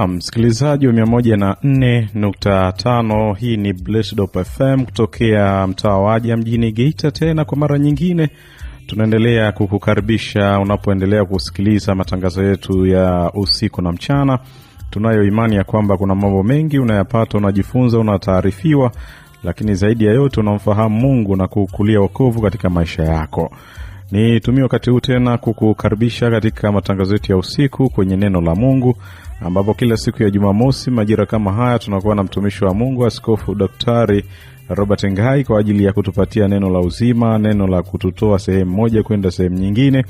Na msikilizaji wa 104.5, hii ni Blessed Hope FM kutokea mtaa waja mjini Geita. Tena kwa mara nyingine tunaendelea kukukaribisha unapoendelea kusikiliza matangazo yetu ya usiku na mchana. Tunayo imani ya kwamba kuna mambo mengi unayapata, unajifunza, unataarifiwa, lakini zaidi ya yote unamfahamu Mungu na kukulia wokovu katika maisha yako. Nitumie wakati huu tena kukukaribisha katika matangazo yetu ya usiku kwenye neno la Mungu, ambapo kila siku ya Jumamosi majira kama haya tunakuwa na mtumishi wa Mungu Askofu Daktari Robert Ngai kwa ajili ya kutupatia neno la uzima, neno la kututoa sehemu moja kwenda sehemu nyingine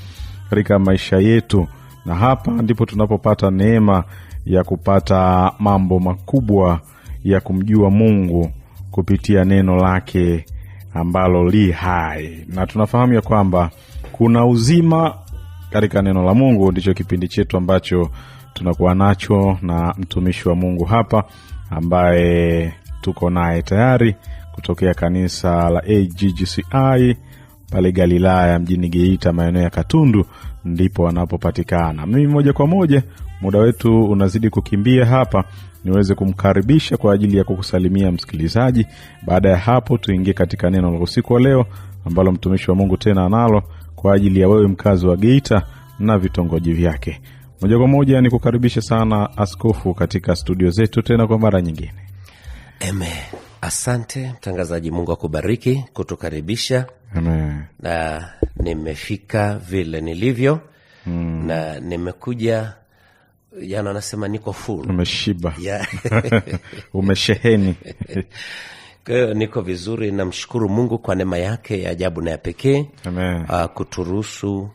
katika maisha yetu. Na hapa ndipo tunapopata neema ya kupata mambo makubwa ya kumjua Mungu kupitia neno lake ambalo li hai. Na tunafahamu ya kwamba kuna uzima katika neno la Mungu. Ndicho kipindi chetu ambacho tunakuwa nacho na mtumishi wa Mungu hapa ambaye tuko naye tayari kutokea kanisa la AGGCI pale Galilaya mjini Geita, maeneo ya Katundu ndipo wanapopatikana. Mimi moja kwa moja, muda wetu unazidi kukimbia hapa, niweze kumkaribisha kwa ajili ya kukusalimia msikilizaji. Baada ya hapo tuingie katika neno la usiku wa leo ambalo mtumishi wa Mungu tena analo kwa ajili ya wewe mkazi wa Geita na vitongoji vyake. Moja kwa moja nikukaribisha sana askofu katika studio zetu tena kwa mara nyingine. Amen. Asante mtangazaji, Mungu akubariki kutukaribisha. Amen. Na nimefika vile nilivyo. Na nimekuja, yana nasema niko full. Umeshiba. Yeah. Umesheheni. Kwa niko vizuri, namshukuru Mungu kwa neema yake ya ajabu na ya pekee. Amen. Kuturuhusu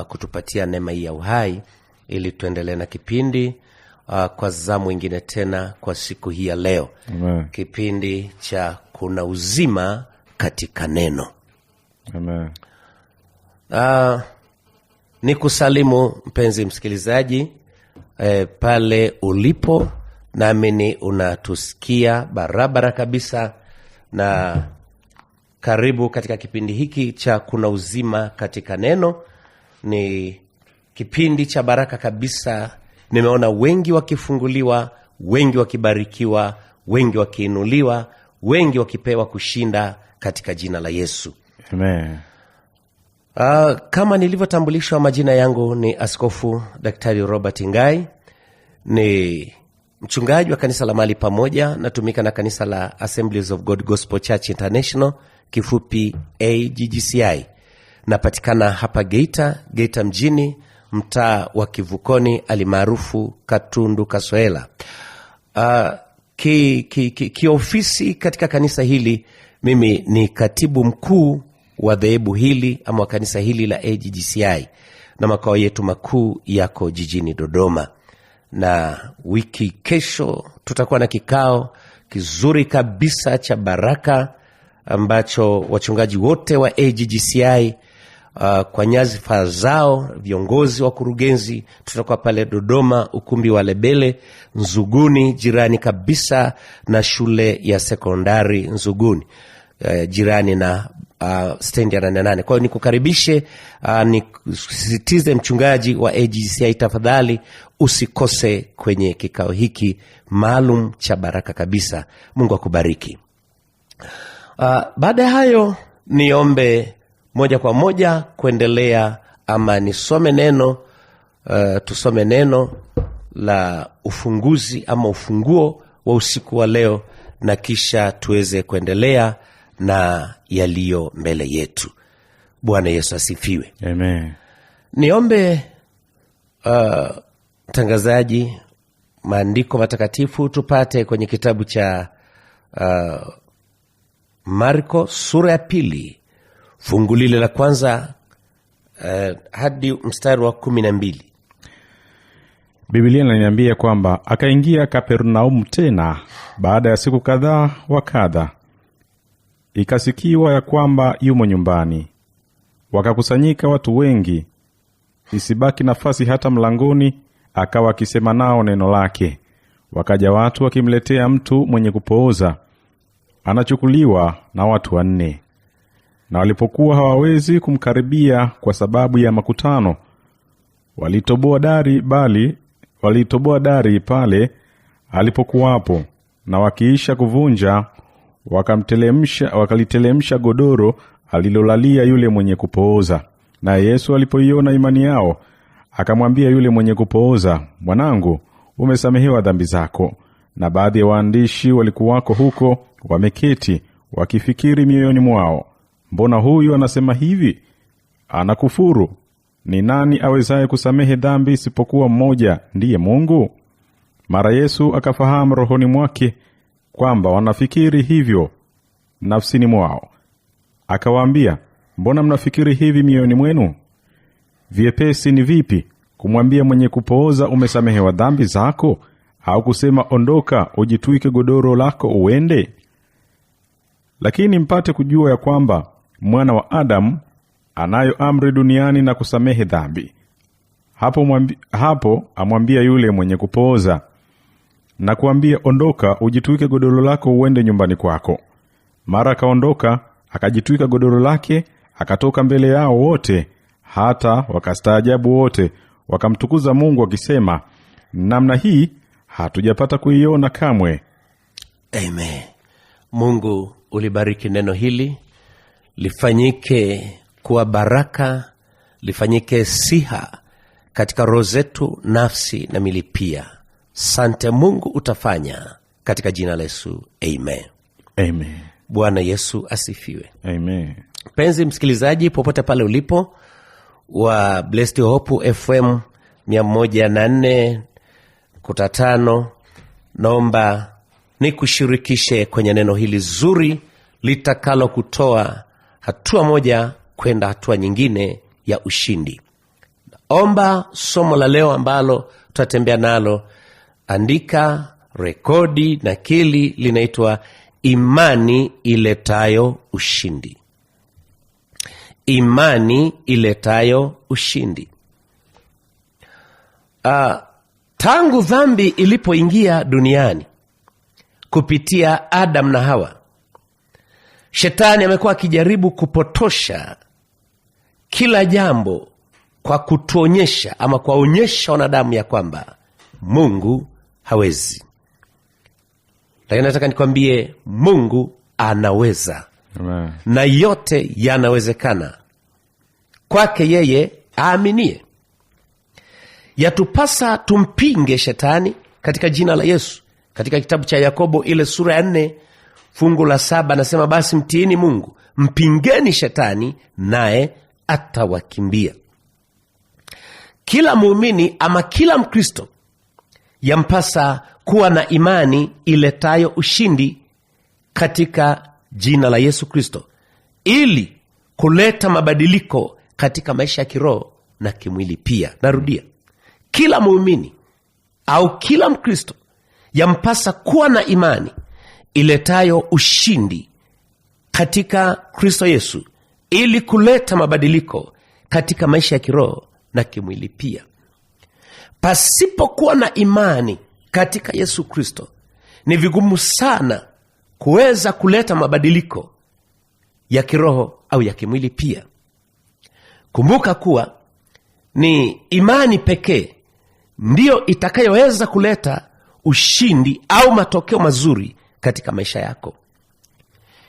kutupatia neema hii ya uhai ili tuendelee na kipindi kwa zamu nyingine tena kwa siku hii ya leo. Amen. Kipindi cha kuna uzima katika neno. Amen. Nikusalimu mpenzi msikilizaji pale ulipo, naamini unatusikia barabara kabisa, na karibu katika kipindi hiki cha kuna uzima katika neno. Ni kipindi cha baraka kabisa. Nimeona wengi wakifunguliwa, wengi wakibarikiwa, wengi wakiinuliwa, wengi wakipewa kushinda katika jina la Yesu. Amen. Kama nilivyotambulishwa, majina yangu ni Askofu Daktari Robert Ngai. Ni mchungaji wa kanisa la Mahali Pamoja, natumika na kanisa la Assemblies of God Gospel Church International, kifupi AGGCI. Napatikana hapa Geita mjini, mtaa wa Kivukoni, alimaarufu Katundu Kasoela. Kiofisi katika kanisa hili, mimi ni katibu mkuu wa dhehebu hili ama kanisa hili la AGGCI, na makao yetu makuu yako jijini Dodoma. Na wiki kesho tutakuwa na kikao kizuri kabisa cha baraka ambacho wachungaji wote wa AGGCI kwa nyadhifa zao, viongozi wa kurugenzi, tutakuwa pale Dodoma, ukumbi wa Lebele Nzuguni, jirani kabisa na shule ya sekondari Nzuguni, jirani na stendi ya 88. Kwa hiyo nikukaribishe, nikusisitize mchungaji wa AGGCI, tafadhali usikose kwenye kikao hiki maalum cha baraka kabisa. Mungu akubariki. Baada ya hayo niombe moja kwa moja kuendelea, ama nisome neno. Tusome neno la ufunguzi ama ufunguo wa usiku wa leo, na kisha tuweze kuendelea na yaliyo mbele yetu. Bwana Yesu asifiwe. Amen. Niombe mtangazaji, maandiko matakatifu tupate kwenye kitabu cha Marko sura ya 2 fungu lile la kwanza hadi mstari wa 12. Biblia inaniambia kwamba akaingia Kapernaum tena baada ya siku kadhaa wa kadha, ikasikiwa ya kwamba yumo nyumbani. Wakakusanyika watu wengi, isibaki nafasi hata mlangoni, akawa akisema nao neno lake. Wakaja watu wakimletea mtu mwenye kupooza, anachukuliwa na watu 4. Na walipokuwa hawawezi kumkaribia kwa sababu ya makutano, walitoboa dari, bali walitoboa dari pale alipokuwapo, na wakiisha kuvunja wakalitelemsha godoro alilolalia yule mwenye kupooza. Na Yesu alipoiona imani yao, akamwambia yule mwenye kupooza, "Mwanangu, umesamehewa dhambi zako." Na baadhi ya waandishi walikuwako huko wameketi wakifikiri mioyoni mwao, "Mbona huyu anasema hivi? Anakufuru. Ni nani awezaye kusamehe dhambi isipokuwa mmoja, ndiye Mungu?" Mara Yesu akafahamu rohoni mwake kwamba wanafikiri hivyo nafsini mwao. Akawaambia, "Mbona mnafikiri hivi mioyoni mwenu? Vyepesi ni vipi kumwambia mwenye kupooza, umesamehewa dhambi zako, au kusema, ondoka, ujitwike godoro lako uende? Lakini mpate kujua ya kwamba Mwana wa Adamu anayo amri duniani na kusamehe dhambi." Hapo amwambia yule mwenye kupooza, "Na kuambia, ondoka, ujitwike godoro lako uende nyumbani kwako." Mara akaondoka, akajitwika godoro lake, akatoka mbele yao wote, hata wakastaajabu wote, wakamtukuza Mungu wakisema, "Namna hii hatujapata kuiona kamwe." Amen. Mungu ulibariki neno hili, lifanyike kuwa baraka, lifanyike siha katika roho zetu, nafsi na mili pia. Sante Mungu utafanya katika jina la Yesu. Amen. Amen. Bwana Yesu asifiwe. Amen. Penzi msikilizaji, popote pale ulipo wa Blessed Hope FM 104.5, naomba nikushirikishe kwenye neno hili zuri litakalo kutoa hatua moja kwenda hatua nyingine ya ushindi. Omba somo la leo ambalo tutatembea nalo, andika, rekodi, nakili, linaitwa imani iletayo ushindi. Imani iletayo ushindi. Tangu dhambi ilipoingia duniani kupitia Adam na Hawa, Shetani amekuwa akijaribu kupotosha kila jambo kwa kutuonyesha ama kuwaonyesha wanadamu ya kwamba Mungu hawezi. Lakini nataka nikwambie, Mungu anaweza. Amen. Na yote yanawezekana kwake yeye aaminie. Yatupasa tumpinge Shetani katika jina la Yesu. Katika kitabu cha Yakobo ile sura ya 4 fungu la 7 nasema, "Basi mtiini Mungu, mpingeni Shetani naye atawakimbia." Kila muumini ama kila Mkristo yampasa kuwa na imani iletayo ushindi katika jina la Yesu Kristo, ili kuleta mabadiliko katika maisha ya kiroho na kimwili pia. Narudia, kila muumini au kila Mkristo yampasa kuwa na imani iletayo ushindi katika Kristo Yesu, ili kuleta mabadiliko katika maisha ya kiroho na kimwili pia. Pasipokuwa na imani katika Yesu Kristo, ni vigumu sana kuweza kuleta mabadiliko ya kiroho au ya kimwili pia. Kumbuka kuwa ni imani pekee ndiyo itakayoweza kuleta ushindi au matokeo mazuri katika maisha yako.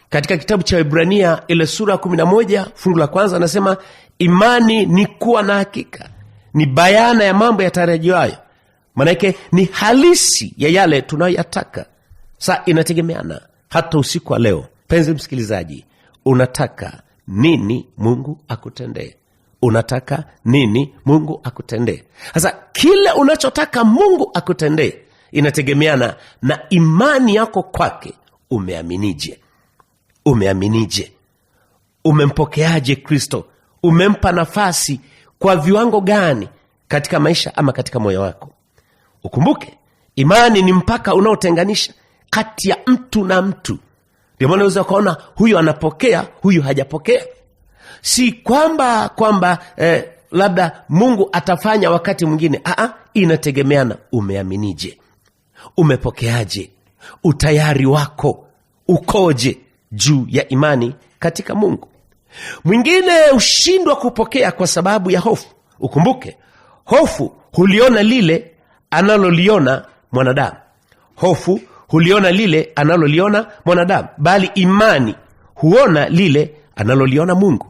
Katika kitabu cha Ibrania ile sura 11 fungu la 1 anasema, "Imani ni kuwa na hakika, ni bayana ya mambo yatarajiwayo." Maana ni halisi ya yale tunayoyataka. Sasa inategemeana hata usiku wa leo, penzi msikilizaji, unataka nini Mungu akutendee? Unataka nini Mungu akutendee? Sasa kile unachotaka Mungu akutendee inategemeana na imani yako kwake. Umeaminije? Umeaminije? Umempokeaje Kristo? Umempa nafasi kwa viwango gani katika maisha ama katika moyo wako? Ukumbuke, imani ni mpaka unaotenganisha kati ya mtu na mtu. Ndio maana unaweza kuona huyu anapokea, huyu hajapokea. Si kwamba labda Mungu atafanya wakati mwingine. Inategemeana umeaminije? Umepokeaje? Utayari wako ukoje juu ya imani katika Mungu? Mwingine ushindwa kupokea kwa sababu ya hofu. Ukumbuke, hofu huliona lile analoliona mwanadamu. Hofu huliona lile analoliona mwanadamu, bali imani huona lile analoliona Mungu.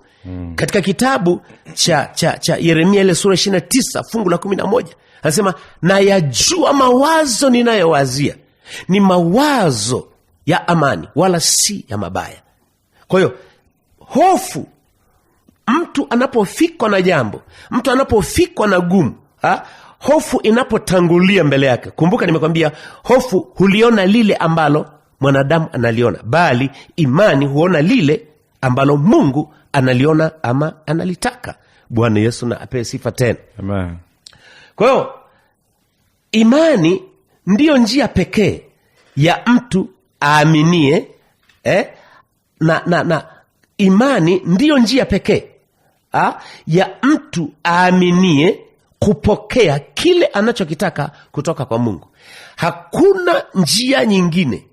Katika kitabu cha Yeremia ile sura 29 fungu la 11 anasema, na yajua mawazo ninayowazia ni mawazo ya amani wala si ya mabaya. Kwa hiyo hofu, mtu anapofikwa na jambo, mtu anapofikwa na gumu, hofu inapotangulia mbele yake, kumbuka nimekwambia hofu huliona lile ambalo mwanadamu analiona, bali imani huona lile ambalo Mungu analiona ama analitaka. Bwana Yesu na apewe sifa tena. Amen. Kwa hiyo imani ndiyo njia pekee ya mtu aaminie, na imani ndiyo njia pekee ya mtu aaminie kupokea kile anachokitaka kutoka kwa Mungu. Hakuna njia nyingine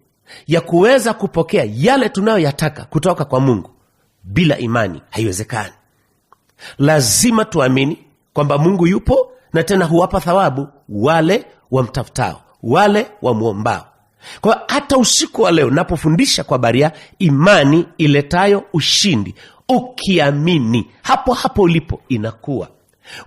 ya kuweza kupokea yale tunayoyataka kutoka kwa Mungu bila imani, haiwezekani. Lazima tuamini kwamba Mungu yupo na tena huwapa thawabu wale wamtafutao, wale wamuombao. Kwa hata usiku wa leo napofundisha kwa habari ya imani iletayo ushindi, ukiamini hapo hapo ulipo inakuwa,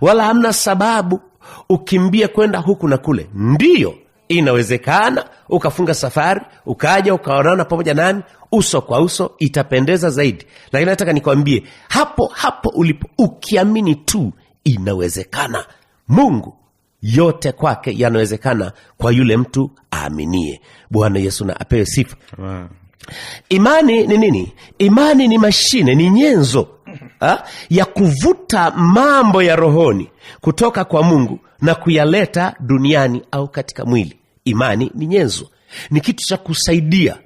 wala hamna sababu ukimbie kwenda huku na kule. Ndiyo, inawezekana ukafunga safari ukaja ukaonana pamoja nami uso kwa uso, itapendeza zaidi. Lakini nataka nikwambie hapo hapo ulipo, ukiamini tu inawezekana. Mungu yote kwake yanawezekana kwa yule mtu aaminie. Bwana Yesu na apewe sifa. Imani ni nini? Imani ni mashine, ni nyenzo ya kuvuta mambo ya rohoni kutoka kwa Mungu na kuyaleta duniani au katika mwili. Imani ni nyenzo, ni kitu cha kusaidia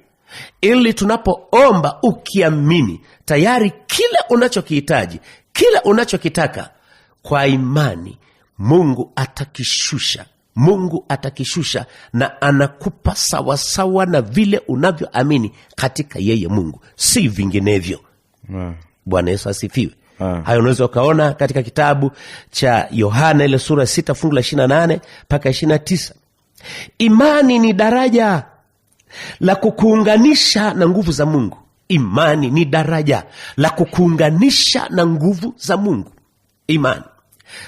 ili tunapoomba ukiamini, tayari kile unachokihitaji, kile unachokitaka kwa imani, Mungu atakishusha. Mungu atakishusha na anakupa sawasawa na vile unavyoamini katika yeye Mungu, si vinginevyo. Bwana Yesu asifiwe. Hayo unaweza ukaona katika kitabu cha Yohana ile sura 6 fungu la 28 mpaka 29. Imani ni daraja la kukuunganisha na nguvu za Mungu. Imani ni daraja la kukuunganisha na nguvu za Mungu. Imani.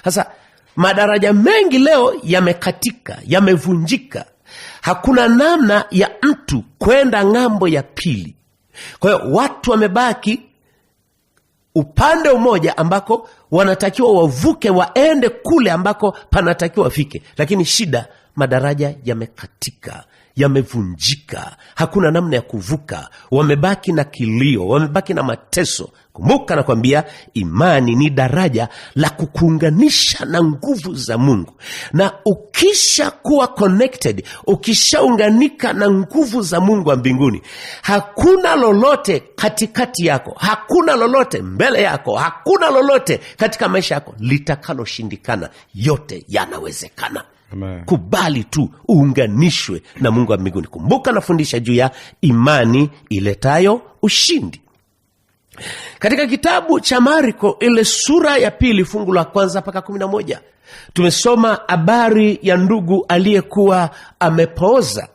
Sasa madaraja mengi leo yamekatika, yamevunjika. Hakuna namna ya mtu kwenda ng'ambo ya pili. Kwa hiyo watu wamebaki upande mmoja ambako wanatakiwa wavuke waende kule ambako panatakiwa wafike. Lakini shida, madaraja yamekatika, yamevunjika, hakuna namna ya kuvuka. Wamebaki na kilio, wamebaki na mateso. Kumbuka nakwambia, imani ni daraja la kukuunganisha na nguvu za Mungu. Na ukisha kuwa connected, ukishaunganika na nguvu za Mungu wa mbinguni, hakuna lolote katikati yako, hakuna lolote mbele yako, hakuna lolote katika maisha yako litakaloshindikana. Yote yanawezekana. Amen. Kubali tu uunganishwe na Mungu wa mbinguni. Kumbuka nafundisha juu ya imani iletayo ushindi. Katika kitabu cha Marko ile sura ya 2 fungu la 1 mpaka 11 tumesoma habari ya ndugu aliyekuwa amepooza.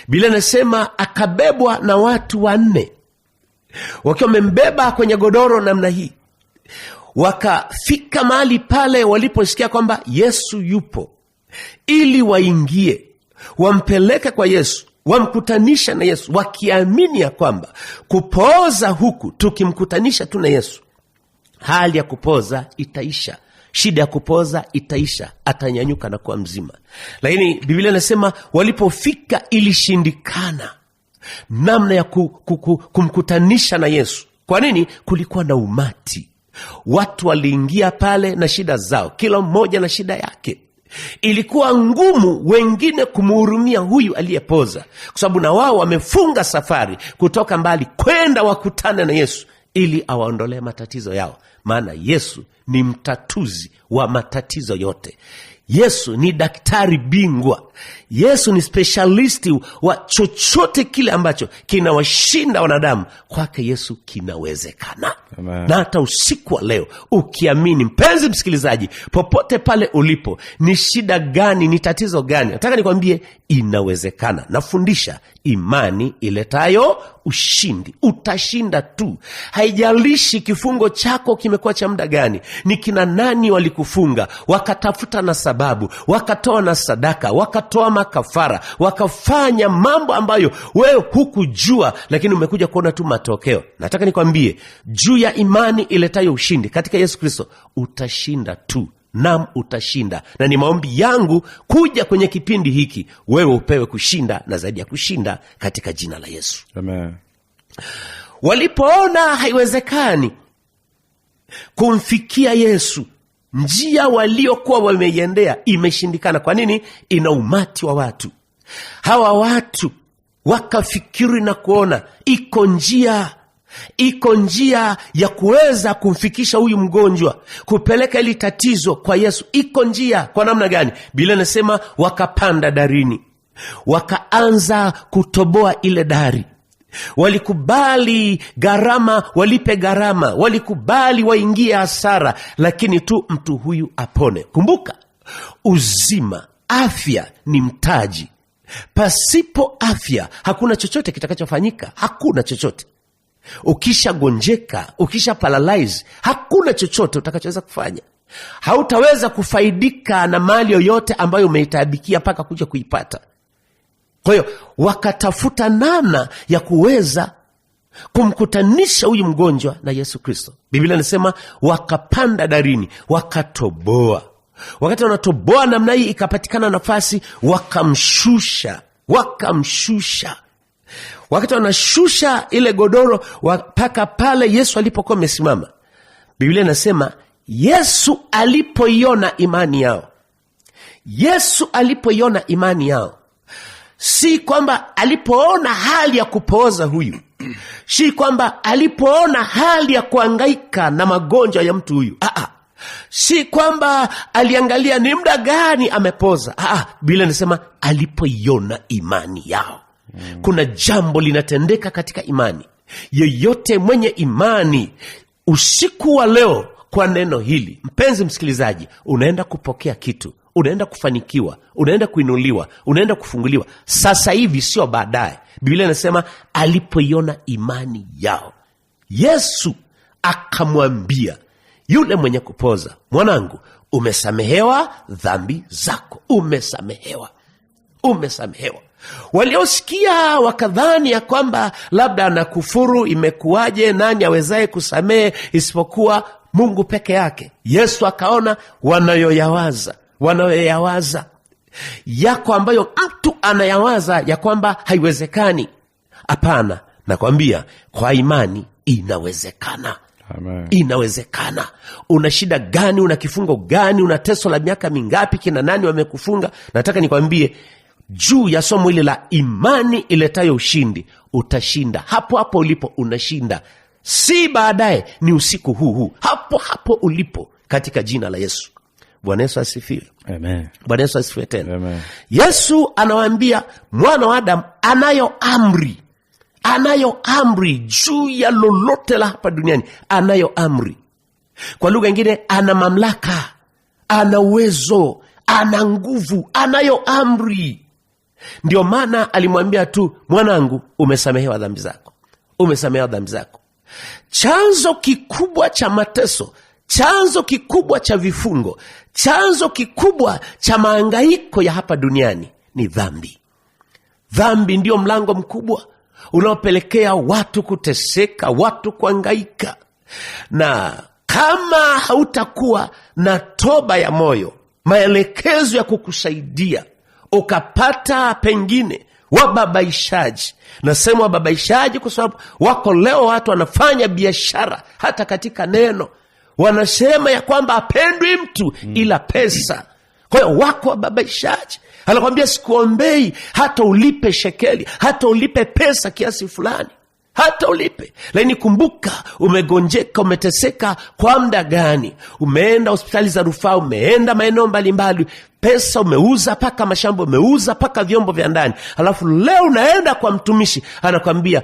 Biblia inasema akabebwa na watu 4 wakiwa wamembeba kwenye godoro namna hii. Wakafika mahali pale waliposikia kwamba Yesu yupo, ili waingie wampeleke kwa Yesu, wamkutanisha na Yesu, wakiamini ya kwamba kupooza huku tukimkutanisha tu na Yesu, hali ya kupooza itaisha, shida ya kupooza itaisha, atanyanyuka na kuwa mzima. Lakini Biblia inasema walipofika ilishindikana namna ya kumkutanisha na Yesu. Kwa nini? Kulikuwa na umati. Watu waliingia pale na shida zao, kila mmoja na shida yake. Ilikuwa ngumu wengine kumhurumia huyu aliyepoza, kwa sababu na wao wamefunga safari kutoka mbali kwenda wakutane na Yesu ili awaondolee matatizo yao. maana Yesu ni mtatuzi wa matatizo yote. Yesu ni daktari bingwa. Yesu ni specialisti wa chochote kile ambacho kinawashinda wanadamu. Kwake Yesu kinawezekana. Amen. Na hata usiku wa leo ukiamini, mpenzi msikilizaji, popote pale ulipo, ni shida gani, ni tatizo gani, nataka nikwambie inawezekana. Nafundisha imani iletayo ushindi. Utashinda tu. Haijalishi kifungo chako kimekuwa cha muda gani, ni kina nani walikufunga, wakatafuta na sababu, wakatoa na sadaka, wakatoa makafara, wakafanya mambo ambayo wewe hukujua, lakini umekuja kuona tu matokeo. Nataka nikwambie juu ya imani iletayo ushindi katika Yesu Kristo, utashinda tu. Naam, utashinda. Na ni maombi yangu kuja kwenye kipindi hiki wewe upewe kushinda na zaidi ya kushinda katika jina la Yesu. Amen. Walipoona haiwezekani kumfikia Yesu, njia waliokuwa wameiendea imeshindikana. Kwa nini? Ina umati wa watu. Hawa watu wakafikiri na kuona iko njia ya kuweza kumfikisha huyu mgonjwa, kupeleka ili tatizo kwa Yesu. Iko njia. Kwa namna gani? Biblia inasema wakapanda darini, wakaanza kutoboa ile dari. Walikubali gharama, walipe gharama, walikubali waingie hasara, lakini tu mtu huyu apone. Kumbuka, uzima, afya ni mtaji. Pasipo afya hakuna chochote kitakachofanyika. Hakuna chochote. Ukisha gonjeka, ukisha paralyze, hakuna chochote utakachoweza kufanya. Hautaweza kufaidika na mali yoyote ambayo umeitabikia mpaka kuja kuipata. Kwa hiyo wakatafuta namna ya kuweza kumkutanisha huyu mgonjwa na Yesu Kristo. Biblia inasema wakapanda darini, wakatoboa. Wakati wanatoboa namna hii, ikapatikana nafasi, wakamshusha. Wakati wanashusha ile godoro mpaka pale Yesu alipokuwa amesimama, Biblia inasema Yesu alipoiona imani yao, si kwamba alipoona hali ya kupooza huyu, si kwamba alipoona hali ya kuhangaika na magonjwa ya mtu huyu, si kwamba aliangalia ni muda gani amepoza. Biblia inasema alipoiona imani yao. Kuna jambo linatendeka katika imani. Yeyote mwenye imani usiku wa leo, kwa neno hili, mpenzi msikilizaji, unaenda kupokea kitu, unaenda kufanikiwa, unaenda kuinuliwa, unaenda kufunguliwa sasa hivi, sio baadaye. Biblia inasema alipoiona imani yao, Yesu akamwambia yule mwenye kupoza, mwanangu, umesamehewa dhambi zako. Umesamehewa. Waliosikia wakadhani ya kwamba labda anakufuru, imekuwaje, nani awezaye kusamehe isipokuwa Mungu peke yake. Yesu akaona wanayoyawaza yako ambayo mtu anayawaza ya kwamba haiwezekani. Hapana, nakwambia kwa imani inawezekana. Amen. Inawezekana. Una shida gani? Una kifungo gani? Una teso la miaka mingapi? Kina nani wamekufunga? Nataka nikwambie juu ya somo hili la imani iletayo ushindi, utashinda. Hapo ulipo unashinda. Si baadaye, ni usiku huu. Hapo ulipo, katika jina la Yesu. Bwana Yesu asifiwe. Amen. Bwana Yesu asifiwe tena. Amen. Yesu anawaambia mwana wa Adamu anayo amri juu ya lolote la hapa duniani. Anayo amri. Kwa lugha nyingine, ana mamlaka, ana uwezo, ana nguvu, anayo amri. Ndio maana alimwambia tu, mwanangu, umesamehewa dhambi zako. Chanzo kikubwa cha mateso, chanzo kikubwa cha vifungo, chanzo kikubwa cha mahangaiko ya hapa duniani ni dhambi. Dhambi ndio mlango mkubwa unaopelekea watu kuteseka, watu kuhangaika. Na kama hautakuwa na toba ya moyo, maelekezo ya kukusaidia, ukapata pengine wababaishaji. Nasema wababaishaji kwa sababu wako leo watu wanafanya biashara hata katika neno. Wanasema ya kwamba apendwi mtu ila pesa. Kwa hiyo wako wababaishaji. Anakuambia sikuombei hata ulipe shekeli, hata ulipe pesa kiasi fulani. hata ulipe. Lakini kumbuka, umegonjeka, umeteseka kwa muda gani? Umeenda hospitali za rufaa, umeenda maeneo mbalimbali, pesa umeuza, paka mashamba umeuza, paka vyombo vya ndani, alafu leo unaenda kwa mtumishi, anakwambia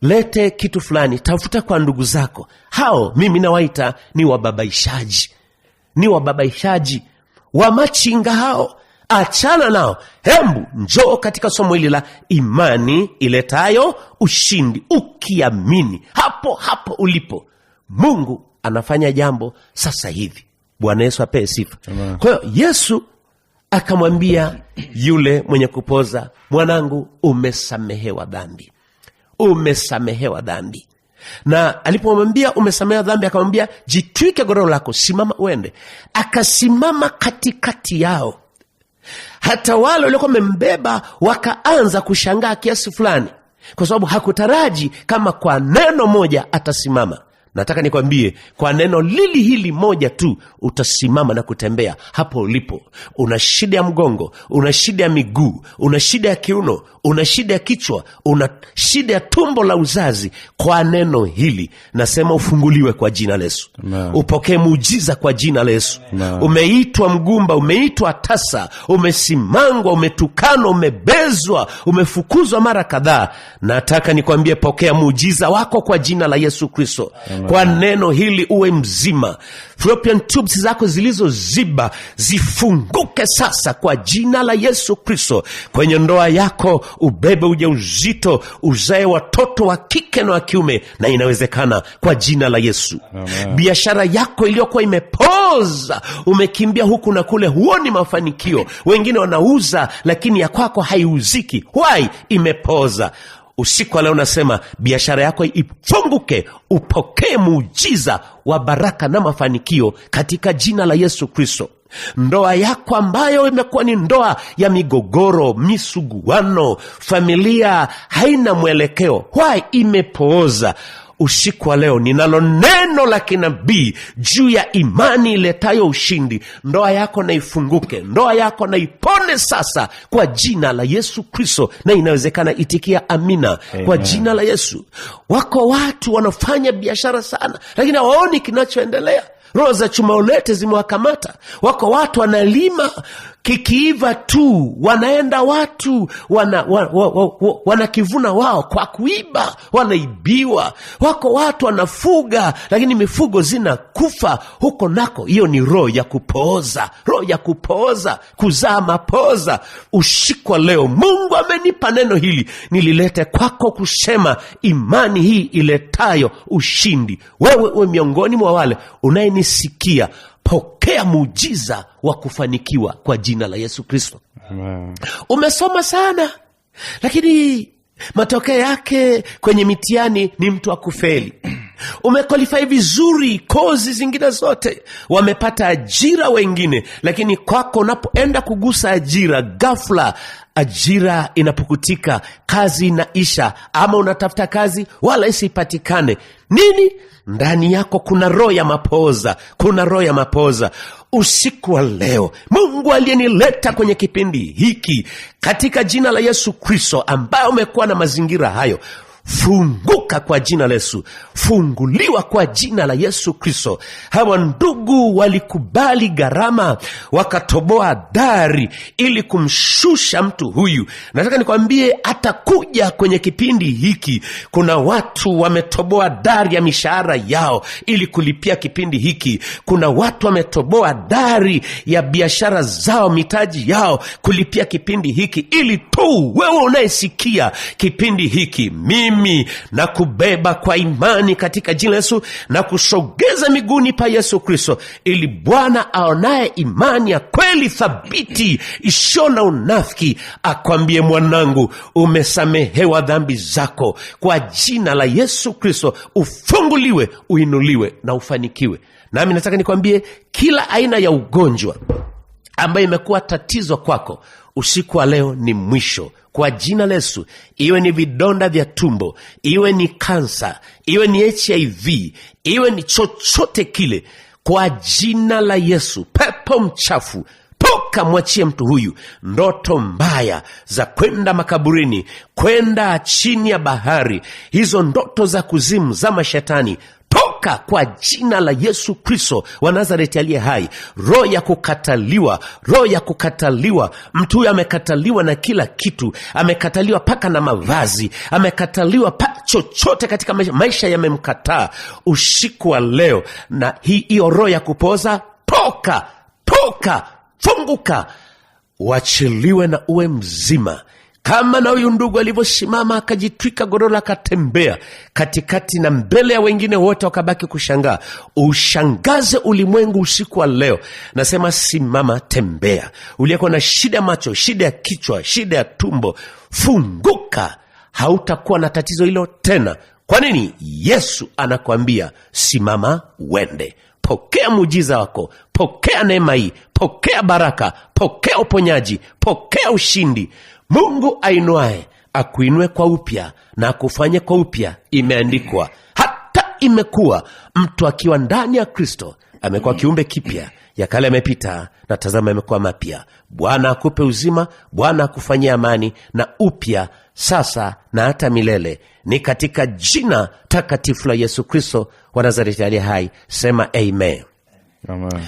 lete kitu fulani, tafuta kwa ndugu zako. Hao mimi nawaita ni wababaishaji, ni wababaishaji wa machinga hao. Achana nao. Hembu njoo katika somo hili la imani iletayo ushindi. Ukiamini hapo hapo ulipo, Mungu anafanya jambo sasa hivi. Bwana Yesu apewe sifa. Kwa hiyo Yesu akamwambia yule mwenye kupoza, mwanangu, umesamehewa dhambi. Umesamehewa dhambi. Na alipomwambia umesamehewa dhambi, akamwambia jitwike godoro lako, simama uende. Akasimama katikati yao. Hata wale waliokuwa wamembeba wakaanza kushangaa kiasi fulani, kwa sababu hakutaraji kama kwa neno moja atasimama. Nataka nikwambie, kwa neno hili moja tu utasimama na kutembea hapo ulipo. Una shida ya mgongo, una shida ya miguu, una shida ya kiuno, una shida ya kichwa, una shida ya tumbo la uzazi, kwa neno hili nasema ufunguliwe kwa jina la Yesu. Upokee muujiza kwa jina la Yesu. Umeitwa mgumba, umeitwa tasa, umesimangwa, umetukanwa, umebezwa, umefukuzwa mara kadhaa. Nataka nikwambie, pokea muujiza wako kwa jina la Yesu Kristo. Kwa neno hili uwe mzima. Fallopian tubes zako zilizoziba zifunguke sasa kwa jina la Yesu Kristo. Kwenye ndoa yako ubebe ujauzito, uzae watoto wa kike na wa kiume, na inawezekana kwa jina la Yesu. Biashara yako iliyokuwa imepoza, umekimbia huku na kule, huoni mafanikio, wengine wanauza lakini ya kwako haiuziki, why? Imepoza. Usiku wa leo nasema biashara yako ifunguke, upokee muujiza wa baraka na mafanikio katika jina la Yesu Kristo. Ndoa yako ambayo imekuwa ni ndoa ya migogoro, misuguano, familia haina mwelekeo, why? Imepooza. Usiku wa leo ninalo neno la kinabii juu ya imani iletayo ushindi. Ndoa yako na ifunguke, ndoa yako na ipone sasa kwa jina la Yesu Kristo, na inawezekana itikia amina. Amen. Kwa jina la Yesu. Wako watu wanafanya biashara sana, lakini hawaoni kinachoendelea. Roho za chumaulete zimewakamata. Wako watu wanalima, kikiiva tu wanaenda watu wanakivuna wao kwa kuiba, wanaibiwa. Wako watu wanafuga, lakini mifugo zinakufa huko nako. Hiyo ni roho ya kupooza, roho ya kupooza, kuzaa mapoza. Usiku wa leo Mungu amenipa neno hili nililete kwako kusema imani hii iletayo ushindi. Wewe miongoni mwa wale unayenisikia, pokea muujiza wa kufanikiwa kwa jina la Yesu Kristo. Umesoma sana, lakini matokeo yake kwenye mitihani ni mtu akufeli. Umequalify vizuri kozi zingine zote, wamepata ajira wengine, lakini kwako unapoenda kugusa ajira, ghafla ajira inapukutika, kazi inaisha, ama unatafuta kazi wala isipatikane. Nini? Ndani yako kuna roho ya mapoza, kuna roho ya mapoza. Usiku wa leo Mungu aliyenileta kwenye kipindi hiki katika jina la Yesu Kristo, ambaye umekuwa na mazingira hayo, funguka kwa jina la Yesu, funguliwa kwa jina la Yesu Kristo. Hawa ndugu walikubali gharama, wakatoboa dari ili kumshusha mtu huyu. Nataka nikwambie, atakuja kwenye kipindi hiki, kuna watu wametoboa dari ya mishahara yao ili kulipia kipindi hiki. Kuna watu wametoboa dari ya biashara zao, mitaji yao, kulipia kipindi hiki, ili tu wewe unayesikia kipindi hiki, mimi na kubeba kwa imani katika jina la Yesu na kusogeza miguuni pa Yesu Kristo, ili Bwana aonaye imani ya kweli thabiti isiyo na unafiki akwambie, mwanangu, umesamehewa dhambi zako kwa jina la Yesu Kristo. Ufunguliwe, uinuliwe na ufanikiwe. Nami nataka nikwambie, kila aina ya ugonjwa ambayo imekuwa tatizo kwako, usiku wa leo ni mwisho kwa jina la Yesu. Iwe ni vidonda vya tumbo, iwe ni kansa, iwe ni HIV, iwe ni chochote kile, kwa jina la Yesu, pepo mchafu toka, mwachie mtu huyu. Ndoto mbaya za kwenda makaburini, kwenda chini ya bahari, hizo ndoto za kuzimu za mashetani, toka kwa jina la Yesu Kristo wa Nazareti aliye hai. Roho ya kukataliwa, roho ya kukataliwa. Mtu huyu amekataliwa na kila kitu, amekataliwa paka na mavazi, amekataliwa chochote katika maisha yamemkataa. Usiku wa leo, na hiyo roho ya kupoza, toka, toka, funguka, wachiliwe na uwe mzima. Kama na huyu ndugu alivyosimama akajitwika godoro akatembea katikati na mbele ya wengine wote wakabaki kushangaa. Ushangaze ulimwengu usiku wa leo. Nasema simama, tembea. Uliyekuwa na shida macho, shida ya kichwa, shida ya tumbo, funguka. Hautakuwa na tatizo hilo tena. Kwa nini? Yesu anakuambia simama uende. Pokea muujiza wako, pokea neema hii, pokea baraka, pokea uponyaji, pokea ushindi. Mungu ainuaye akuinue kwa upya na akufanye kwa upya. Imeandikwa, hata imekuwa mtu akiwa ndani ya Kristo amekuwa kiumbe kipya, ya kale yamepita na tazama yamekuwa mapya. Bwana akupe uzima, Bwana akufanyie amani na upya sasa na hata milele. Ni katika jina takatifu la Yesu Kristo wa Nazareti aliye hai. Sema amen. Amen.